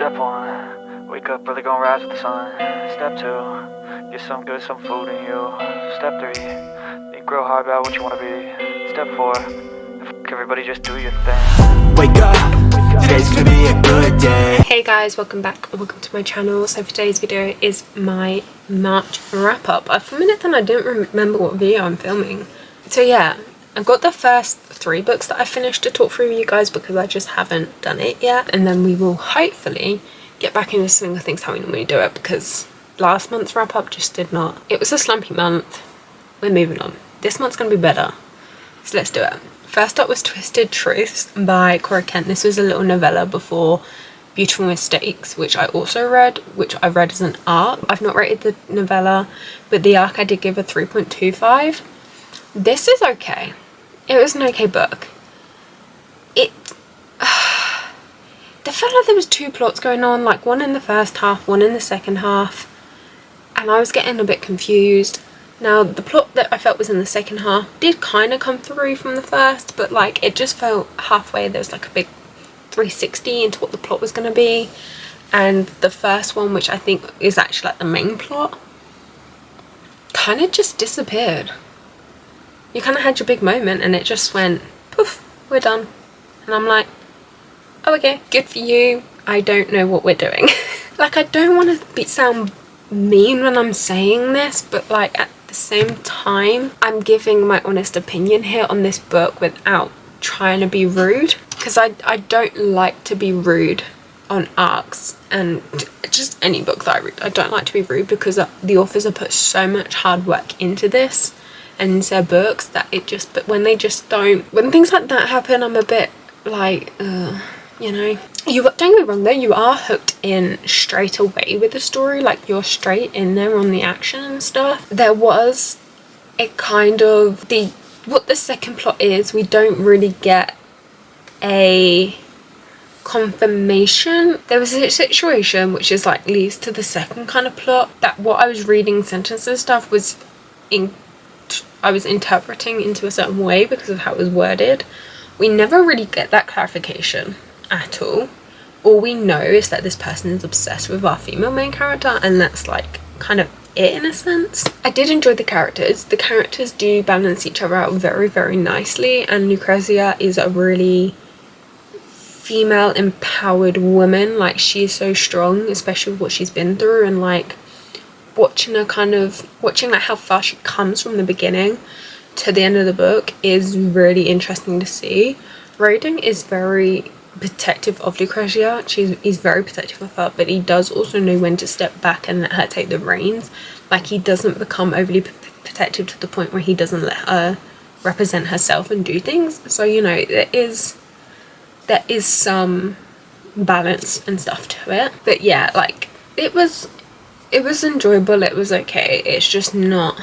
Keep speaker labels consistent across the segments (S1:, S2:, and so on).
S1: Step 1, wake up early, gonna rise with the sun. Step 2, get some good, some food in you. Step 3, think real hard about what you wanna be. Step 4, everybody just do your thing.
S2: Wake up, today's gonna be a good day.
S3: Hey guys, welcome back, welcome to my channel. So for today's video is my March wrap up. For a minute then I didn't remember what video I'm filming. So yeah, I've got the first 3 books that I finished to talk through with you guys because I just haven't done it yet, and then we will hopefully get back into the swing of things how we normally do it, because last month's wrap up just did not. It was a slumpy month. We're moving on. This month's gonna be better, so let's do it. First up was Twisted Truths by Cora Kent. This was a little novella before Beautiful Mistakes, which I also read, which I read as an arc. I've not rated the novella, but the arc I did give a 3.25. This is okay. It was an okay book. There felt like there was 2 plots going on, like one in the first half, one in the second half, and I was getting a bit confused. Now the plot that I felt was in the second half did kind of come through from the first, but like it just felt halfway there was like a big 360 into what the plot was going to be, and the first one, which I think is actually like the main plot, kind of just disappeared. You kind of had your big moment and it just went poof, we're done. And I'm like, oh okay, good for you. I don't know what we're doing. Like, I don't want to sound mean when I'm saying this, but like at the same time I'm giving my honest opinion here on this book without trying to be rude, because I don't like to be rude on arcs and just any book that I read. I don't like to be rude because the authors have put so much hard work into this and into their books that it just, but when they just don't, when things like that happen, I'm a bit like, you know. Don't get me wrong though, you are hooked in straight away with the story, like you're straight in there on the action and stuff. There was a kind of, what the second plot is, we don't really get a confirmation. There was a situation which is like leads to the second kind of plot, that what I was reading sentences and stuff was I was interpreting into a certain way because of how it was worded. We never really get that clarification at all. All we know is that this person is obsessed with our female main character, and that's like kind of it in a sense. I did enjoy the characters. The characters do balance each other out very, very nicely, and Lucrezia is a really female empowered woman. Like, she is so strong, especially with what she's been through, and like watching like how far she comes from the beginning to the end of the book is really interesting to see. Raiden is very protective of Lucrezia. He's very protective of her, but he does also know when to step back and let her take the reins. Like, he doesn't become overly protective to the point where he doesn't let her represent herself and do things. So, you know, there is some balance and stuff to it. But yeah, like it was enjoyable, it was okay. It's just not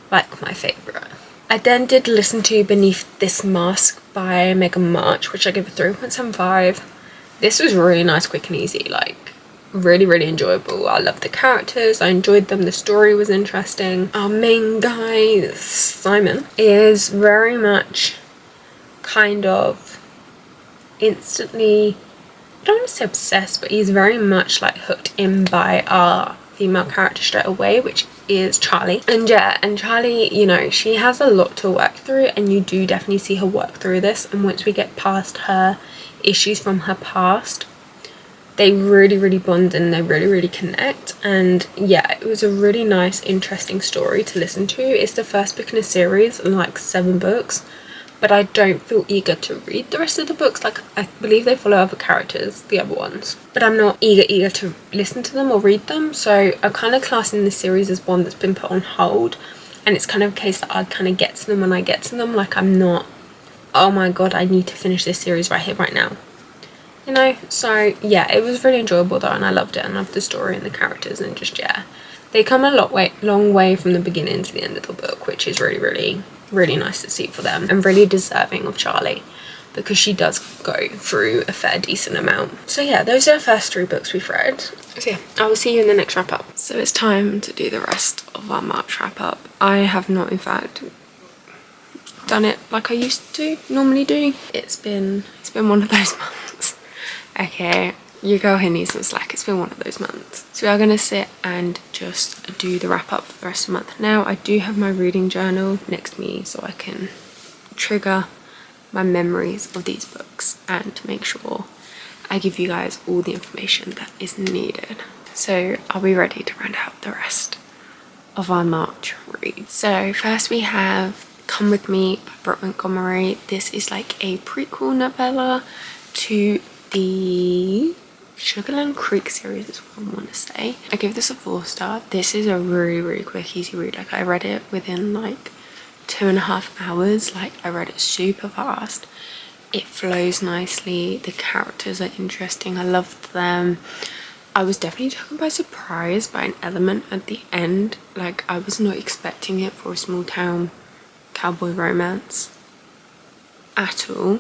S3: like my favourite. I then did listen to Beneath This Mask by Megan March, which I give a 3.75. This was really nice, quick and easy, like really, really enjoyable. I loved the characters, I enjoyed them, the story was interesting. Our main guy, Simon, is very much kind of instantly, I don't want to say obsessed, but he's very much like hooked in by our female character straight away, which is Charlie. And yeah, and Charlie, you know, she has a lot to work through, and you do definitely see her work through this. And once we get past her issues from her past, they really, really bond and they really, really connect. And yeah, it was a really nice, interesting story to listen to. It's the first book in a series and like 7 books, but I don't feel eager to read the rest of the books. Like, I believe they follow other characters, the other ones, but I'm not eager to listen to them or read them. So I'm kind of classing this series as one that's been put on hold, and it's kind of a case that I kind of get to them when I get to them. Like, I'm not, oh my god, I need to finish this series right here, right now, you know. So yeah, it was really enjoyable though, and I loved it, and I loved the story and the characters, and just, yeah, they come a long way from the beginning to the end of the book, which is really, really, really nice to see for them, and really deserving of Charlie, because she does go through a fair decent amount. So yeah, those are the first 3 books we've read. So yeah, I will see you in the next wrap up. So it's time to do the rest of our March wrap up. I have not, in fact, done it like I used to normally do. It's been one of those months. Okay, your girl here needs some slack. It's been one of those months. So we are going to sit and just do the wrap up for the rest of the month. Now I do have my reading journal next to me so I can trigger my memories of these books and make sure I give you guys all the information that is needed. So I'll be ready to round out the rest of our March read. So first we have Come With Me by Brooke Montgomery. This is like a prequel novella to the Sugarland Creek series is what I want to say. I give this a 4-star. This is a really quick, easy read. Like I read it within like 2.5 hours. Like I read it super fast. It flows nicely. The characters are interesting. I loved them. I was definitely taken by surprise by an element at the end. Like I was not expecting it for a small town cowboy romance at all.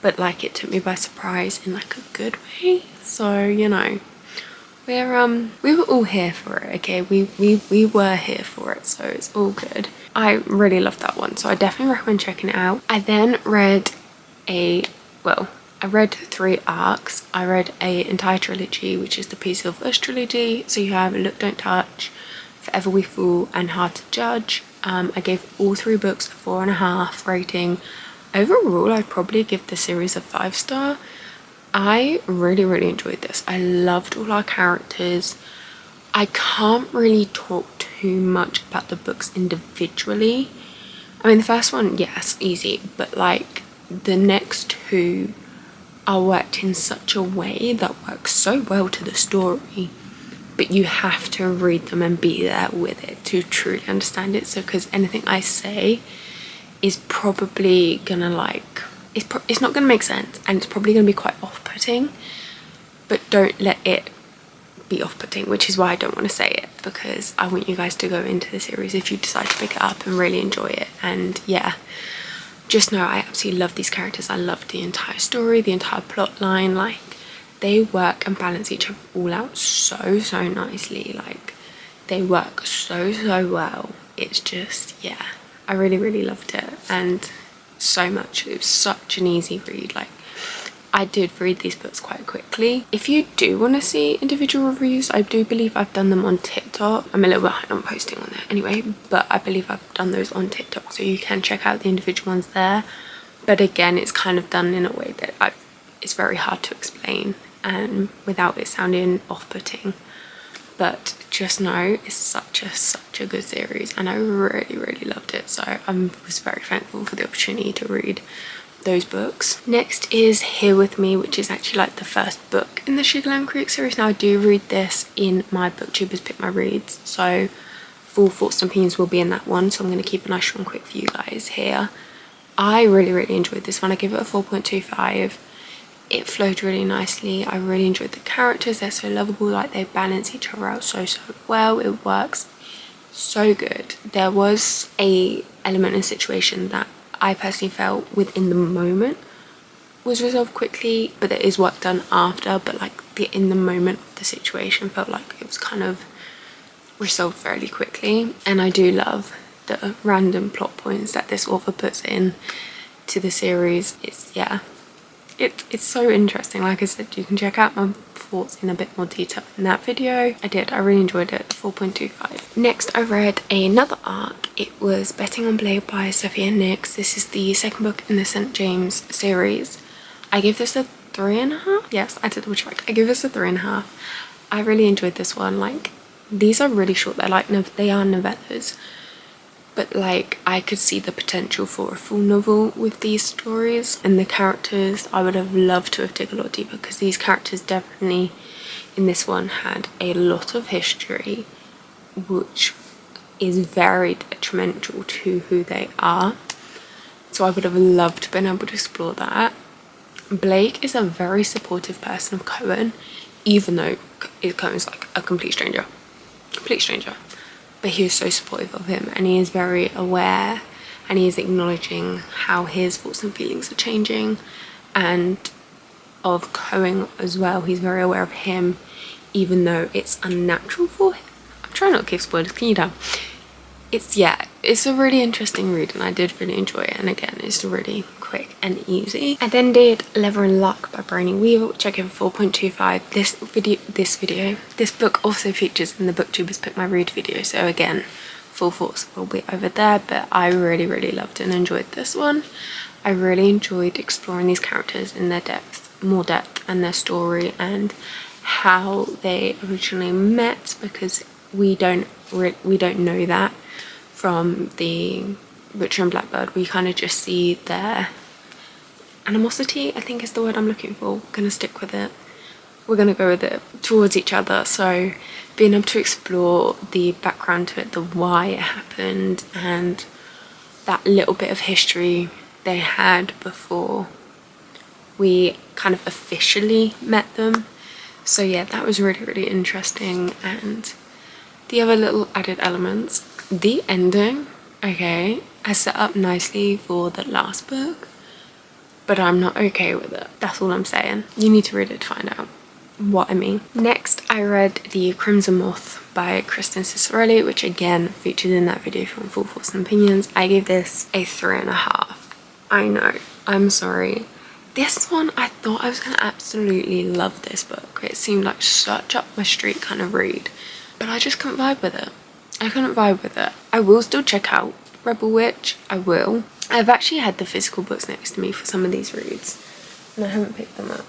S3: But like it took me by surprise in like a good way. So, you know, we were all here for it, okay? We were here for it, so it's all good. I really loved that one, so I definitely recommend checking it out. I then read I read 3 arcs. I read an entire trilogy, which is the Piece of Us trilogy. So you have Look, Don't Touch, Forever We Fall, and Hard to Judge. I gave all 3 books a 4.5 rating. Overall, I'd probably give the series a 5-star. I really enjoyed this. I loved all our characters. I can't really talk too much about the books individually. I mean, the first one, yes, easy, but like the next 2 are worked in such a way that works so well to the story, but you have to read them and be there with it to truly understand it. So because anything I say is probably gonna like it's not gonna make sense, and it's probably gonna be quite off-putting, but don't let it be off-putting, which is why I don't want to say it, because I want you guys to go into the series if you decide to pick it up and really enjoy it. And yeah, just know I absolutely love these characters. I love the entire story, the entire plot line. Like they work and balance each other all out so nicely. Like they work so well. It's just, yeah, I really loved it, and so much. It was such an easy read. Like I did read these books quite quickly. If you do want to see individual reviews, I do believe I've done them on TikTok. I'm a little behind on posting on there anyway, but I believe I've done those on TikTok, so you can check out the individual ones there. But again, it's kind of done in a way that it's very hard to explain and without it sounding off-putting. But just know it's such a good series, and I really loved it. So I was very thankful for the opportunity to read those books. Next is Here With Me, which is actually like the first book in the Sugarland Creek series. Now I do read this in my booktubers pick my reads, so full thoughts and opinions will be in that one, so I'm going to keep it nice and quick for you guys here. I really enjoyed this one. I give it a 4.25. It flowed really nicely. I really enjoyed the characters. They're so lovable. Like they balance each other out so well. It works so good. There was a element and situation that I personally felt within the moment was resolved quickly, but there is work done after. But like the in the moment of the situation felt like it was kind of resolved fairly quickly. And I do love the random plot points that this author puts in to the series. It's so interesting. Like I said, you can check out my thoughts in a bit more detail in that video. I really enjoyed it. 4.25. Next I read another arc. It was Betting on Blade by Sophia Nix. This is the second book in the St. James series. I give this a 3.5. Yes, I did double check. I give this a 3.5. I really enjoyed this one. Like these are really short. They are novellas, but like I could see the potential for a full novel with these stories. And the characters, I would have loved to have dig a lot deeper, because these characters definitely in this one had a lot of history, which is very detrimental to who they are. So I would have loved to been able to explore that. Blake is a very supportive person of Cohen, even though Cohen's like a complete stranger. But he is so supportive of him, and he is very aware, and he is acknowledging how his thoughts and feelings are changing, and of Cohen as well. He's very aware of him, even though it's unnatural for him. I'm trying not to give spoilers, can you tell? It's a really interesting read, and I did really enjoy it. And again, it's a really quick and easy. I then did Leather and Luck by Brainy Weaver, which I gave a 4.25. This book also features in the booktubers pick my read video, so again, full force will be over there, but I really loved and enjoyed this one. I really enjoyed exploring these characters in their more depth, and their story and how they originally met, because we don't know that from the Butcher and Blackbird. We kind of just see their animosity, I think is the word I'm looking for. We're gonna stick with it. We're gonna go with it towards each other. So being able to explore the background to it, the why it happened, and that little bit of history they had before we kind of officially met them. So yeah, that was really interesting. And the other little added elements, the ending, okay, I set up nicely for the last book, but I'm not okay with it. That's all I'm saying. You need to read it to find out what I mean. Next, I read The Crimson Moth by Kristen Cicerelli, which again featured in that video from Full Force and Opinions. I gave this a 3.5. I know, I'm sorry. This one, I thought I was gonna absolutely love this book. It seemed like such up my street kind of read, but I just couldn't vibe with it. I couldn't vibe with it. I will still check out Rebel Witch, I will. I've actually had the physical books next to me for some of these reads, and I haven't picked them up.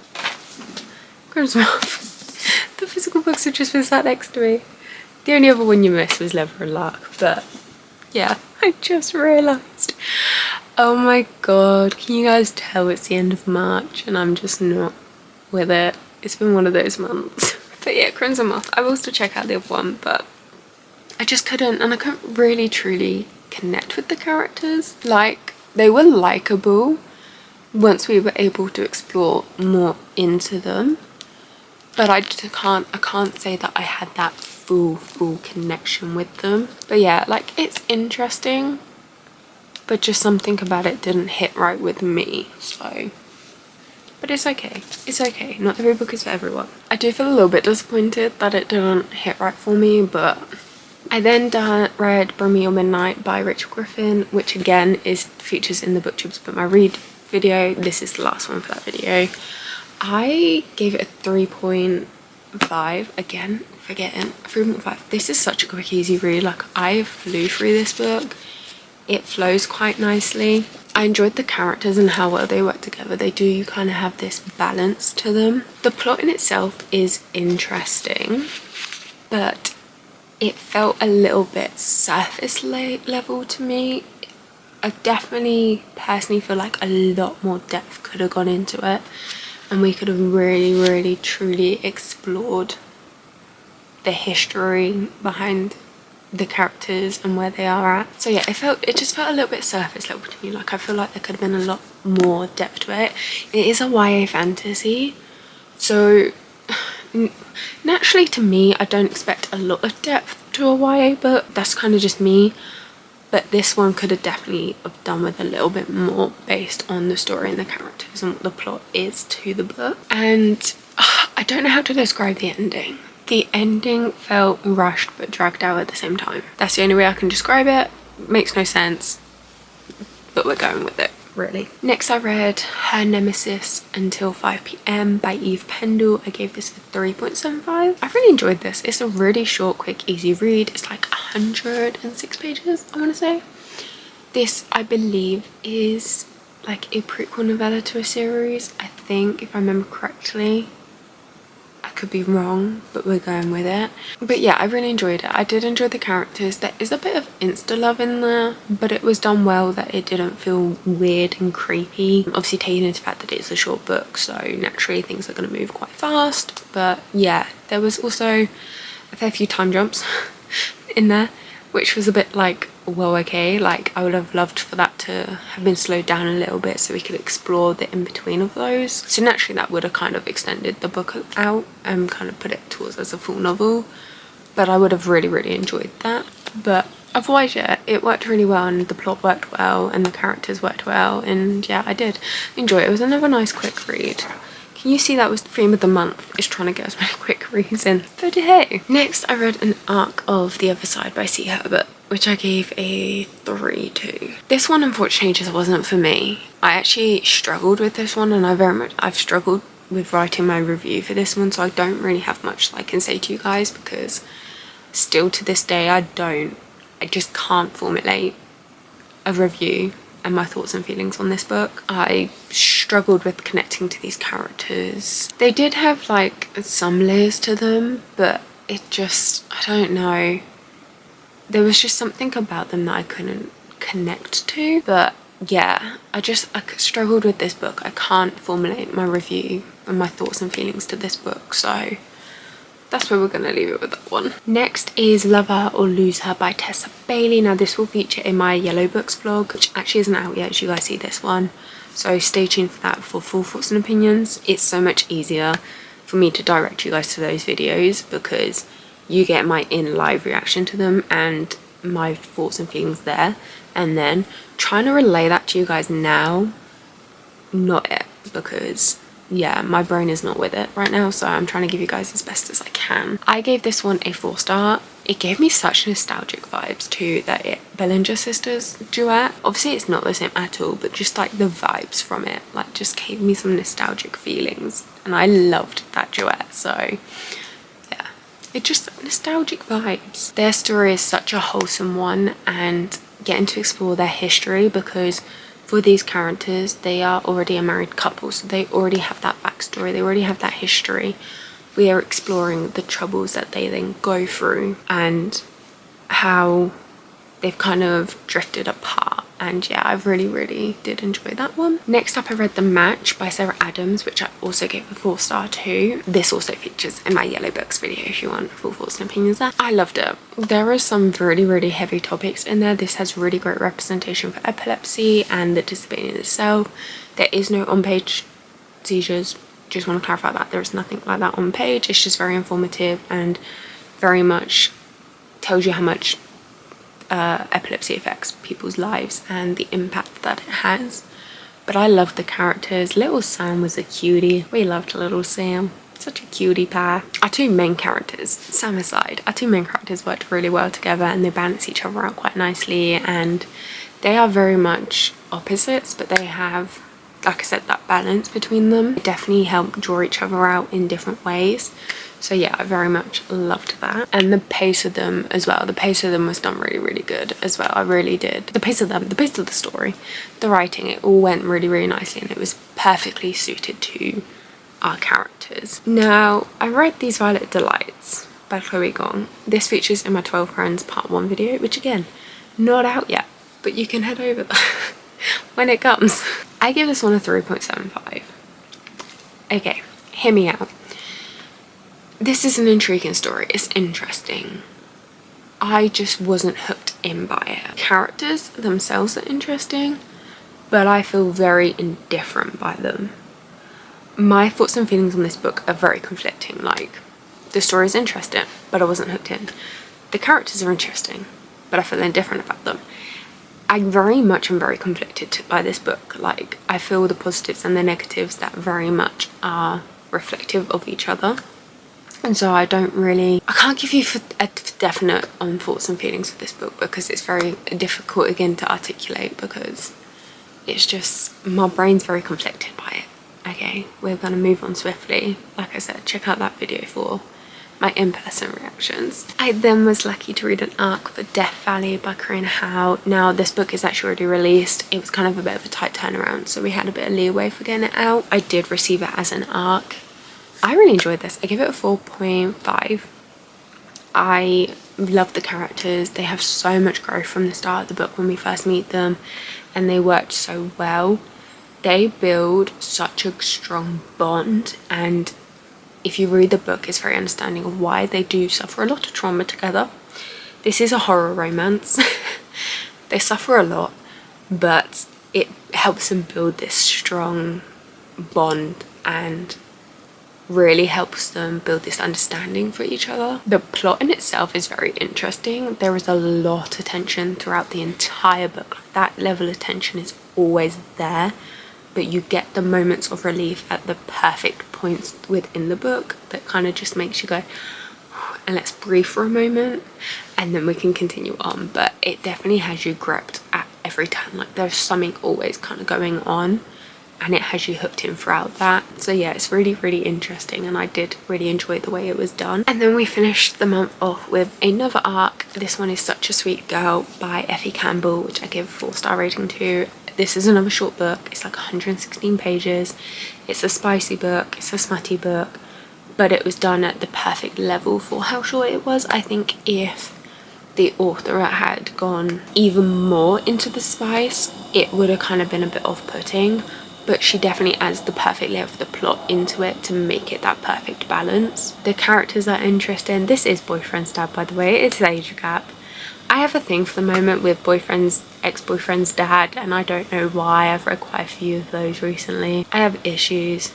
S3: Crimson Moth. The physical books have just been sat next to me. The only other one you missed was Leather and Luck, but yeah, I just realised. Oh my god, can you guys tell it's the end of March and I'm just not with it? It's been one of those months. But yeah, Crimson Moth. I will still check out the other one, but I just couldn't, and I couldn't really truly connect with the characters. Like, they were likeable once we were able to explore more into them, but I can't say that I had that full connection with them. But yeah, like, it's interesting, but just something about it didn't hit right with me, so. But it's okay. It's okay. Not every book is for everyone. I do feel a little bit disappointed that it didn't hit right for me, but I then read Bring Me Your Midnight by Rachel Griffin, which again features in the booktubes but my read video. This is the last one for that video. I gave it a 3.5. Again, forgetting 3.5. This is such a quick, easy read. Like, I flew through this book. It flows quite nicely. I enjoyed the characters and how well they work together. They do kind of have this balance to them. The plot in itself is interesting, but it felt a little bit surface level to me. I definitely personally feel like a lot more depth could have gone into it, and we could have really truly explored the history behind the characters and where they are at. So yeah, it just felt a little bit surface level to me. Like, I feel like there could have been a lot more depth to it. It is a YA fantasy, so naturally to me, I don't expect a lot of depth to a YA book. That's kind of just me, but this one could have definitely have done with a little bit more based on the story and the characters and what the plot is to the book. And I don't know how to describe the ending. The ending felt rushed but dragged out at the same time. That's the only way I can describe it. Makes no sense, but we're going with it, really. Next, I read Her Nemesis Until 5 PM by Eve Pendle. I gave this a 3.75. I really enjoyed this. It's a really short, quick, easy read. It's like 106 pages, I want to say. This, I believe, is like a prequel novella to a series, I think, if I remember correctly. I could be wrong, but we're going with it. But yeah, I really enjoyed it. I did enjoy the characters. There is a bit of insta love in there, but it was done well that it didn't feel weird and creepy. Obviously taking into the fact that it's a short book, so naturally things are going to move quite fast. But yeah, there was also a fair few time jumps in there, which was a bit like, well, okay, like I would have loved for that to have been slowed down a little bit so we could explore the in-between of those. So naturally that would have kind of extended the book out and kind of put it towards as a full novel, but I would have really enjoyed that. But otherwise, yeah, it worked really well, and the plot worked well and the characters worked well, and yeah, I did enjoy it. It was another nice quick read. Can you see that was the theme of the month, is trying to get as many quick reads in? But hey. Next, I read an arc of The Other Side by C. Herbert. which I gave a 3 to. This one unfortunately just wasn't for me. I actually struggled with this one, and I've struggled with writing my review for this one, so I don't really have much I can say to you guys, because still to this day I just can't formulate a review and my thoughts and feelings on this book. I struggled with connecting to these characters. They did have like some layers to them, but it just, I don't know, there was just something about them that I couldn't connect to. But yeah, I struggled with this book. I can't formulate my review and my thoughts and feelings to this book, so that's where we're gonna leave it with that one. Next is Love Her or Lose Her by Tessa Bailey. Now this will feature in my Yellow Books vlog, which actually isn't out yet as you guys see this one, so stay tuned for that for full thoughts and opinions. It's so much easier for me to direct you guys to those videos because you get my in live reaction to them and my thoughts and feelings there, and then trying to relay that to you guys now, not it, because yeah, my brain is not with it right now, so I'm trying to give you guys as best as I can. I gave this one a 4 star. It gave me such nostalgic vibes to that Bellinger sisters duet. Obviously it's not the same at all, but just like the vibes from it like just gave me some nostalgic feelings, and I loved that duet. So yeah, it just nostalgic vibes. Their story is such a wholesome one, and getting to explore their history, because for these characters, they are already a married couple, so they already have that backstory, they already have that history. We are exploring the troubles that they then go through and how they've kind of drifted apart. And yeah, I really did enjoy that one. Next up, I read The Match by Sarah Adams, which I also gave a 4 star to. This also features in my Yellow Books video if you want full thoughts and opinions there. I loved it. There are some really heavy topics in there. This has really great representation for epilepsy and the disability in itself. There is no on-page seizures. Just want to clarify that. There is nothing like that on page. It's just very informative and very much tells you how much epilepsy affects people's lives and the impact that it has. But I love the characters. Little Sam was a cutie. We loved little Sam. Such a cutie pie. Our two main characters, Sam aside, our two main characters worked really well together, and they balance each other out quite nicely, and they are very much opposites, but they have, like I said, that balance between them. They definitely help draw each other out in different ways. So yeah, I very much loved that. And the pace of them as well. The pace of them was done really good as well. I really did. The pace of them, the pace of the story, the writing, it all went really nicely, and it was perfectly suited to our characters. Now, I read These Violet Delights by Chloe Gong. This features in my 12 Friends Part 1 video, which again, not out yet, but you can head over there when it comes. I give this one a 3.75. Okay, hear me out. This is an intriguing story. It's interesting. I just wasn't hooked in by it. Characters themselves are interesting, but I feel very indifferent by them. My thoughts and feelings on this book are very conflicting. Like, the story is interesting, but I wasn't hooked in. The characters are interesting, but I feel indifferent about them. I very much am very conflicted by this book. Like, I feel the positives and the negatives that very much are reflective of each other. And so I can't give you a definite on thoughts and feelings of this book, because it's very difficult again to articulate, because it's just, my brain's very conflicted by it. Okay, we're gonna move on swiftly. Like I said, check out that video for my in-person reactions. I then was lucky to read an arc for Death Valley by Karina Howe. Now, this book is actually already released. It was kind of a bit of a tight turnaround, so we had a bit of leeway for getting it out. I did receive it as an arc. I really enjoyed this. I give it a 4.5. I love the characters. They have so much growth from the start of the book when we first meet them, and they worked so well. They build such a strong bond, and if you read the book, it's very understanding of why they do suffer a lot of trauma together. This is a horror romance. They suffer a lot, but it helps them build this strong bond and really helps them build this understanding for each other. The plot in itself is very interesting. There is a lot of tension throughout the entire book. That level of tension is always there, but you get the moments of relief at the perfect points within the book that kind of just makes you go, and let's breathe for a moment and then we can continue on. But it definitely has you gripped at every turn. Like there's something always kind of going on and it has you hooked in throughout that. So yeah, it's really, really interesting, and I did really enjoy the way it was done. And then we finished the month off with another arc. This one is Such a Sweet Girl by Effie Campbell, which I give a 4-star rating to. This is another short book. It's like 116 pages. It's a spicy book, it's a smutty book, but it was done at the perfect level for how short it was. I think if the author had gone even more into the spice, it would have kind of been a bit off-putting, but she definitely adds the perfect layer of the plot into it to make it that perfect balance. The characters are interesting. This is Boyfriend's Dad, by the way. It's age gap. I have a thing for the moment with boyfriend's ex-boyfriend's dad, and I don't know why. I've read quite a few of those recently. I have issues.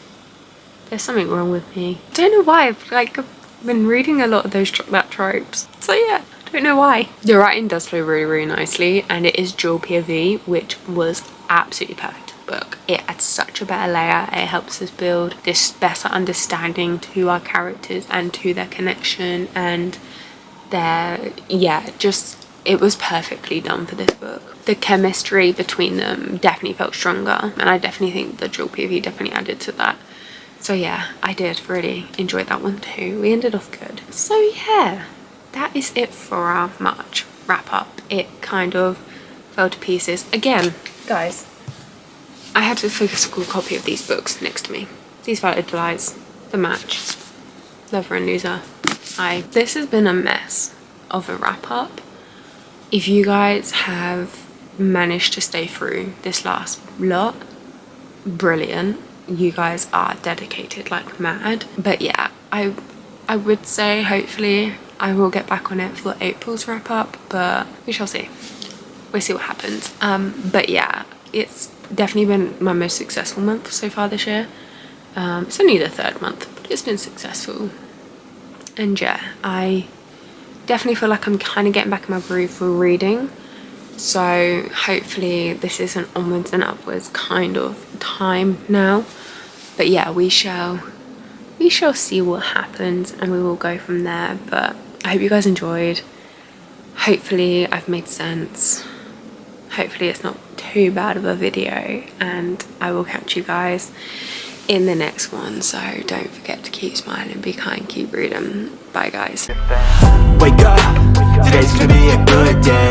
S3: There's something wrong with me. I don't know why. I've been reading a lot of those that tropes. So yeah, I don't know why. The writing does flow really, really nicely, and it is dual POV, which was absolutely perfect. Book. It adds such a better layer. It helps us build this better understanding to our characters and to their connection and their, yeah, just it was perfectly done for this book. The chemistry between them definitely felt stronger, and I definitely think the dual POV definitely added to that. So yeah, I did really enjoy that one too. We ended off good. So yeah, that is it for our March wrap up. It kind of fell to pieces again, guys. I had a physical copy of these books next to me. These Violet Delights, The Match, Lover and Loser. This has been a mess of a wrap up. If you guys have managed to stay through this last lot, brilliant. You guys are dedicated like mad. But yeah, I would say hopefully I will get back on it for April's wrap up, but we shall see. We'll see what happens. But yeah, it's definitely been my most successful month so far this year. It's only the 3rd month, but it's been successful. And yeah, I definitely feel like I'm kind of getting back in my groove for reading. So hopefully this is an onwards and upwards kind of time now. But yeah, we shall see what happens and we will go from there. But I hope you guys enjoyed. Hopefully I've made sense. Hopefully it's not too bad of a video, and I will catch you guys in the next one. So don't forget to keep smiling, be kind, keep reading. Bye guys.
S2: Wake up, today's gonna be a good day.